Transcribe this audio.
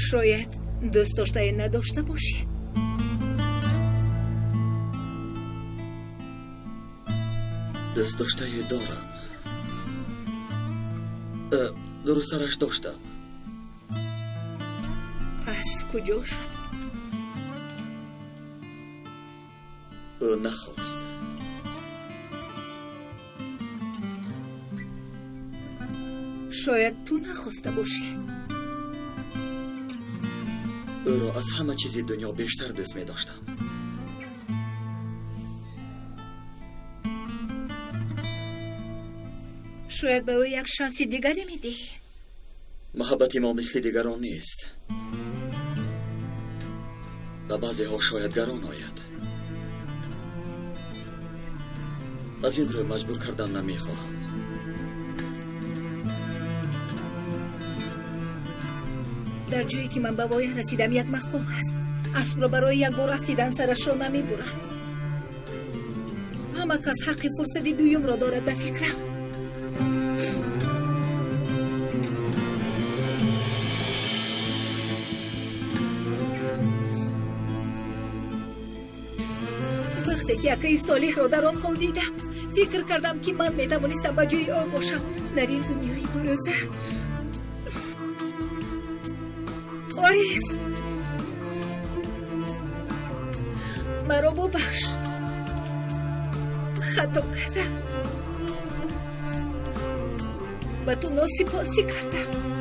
شاید دوست داشته نداشته باشی. دوست داشته دارم. درسترش داشتم. پس کجا شد؟ او نخواست. شاید تو نخواسته باشی. او را از همه چیز دنیا بیشتر دوست می داشتم. شاید به او یک شانس دیگری میدی. محبت ما مثل دیگران نیست. و بعضی ها شاید گران آید. از این رو مجبور کردن نمیخواهم. در جایی که من به وای رسیدم یک مقول هست. اسب را برای یک بار افریدن سرش را نمیبرن. همه کس حق فرصت دویم را دارد به فکرم. وقتی که اکای صالح را در آن حال دیدم فکر کردم که من میتوانستم به جای آن باشم در این دنیای گروزه. عارف مرا ببخش. خطا کردم. به تو ناسپاسی کردم.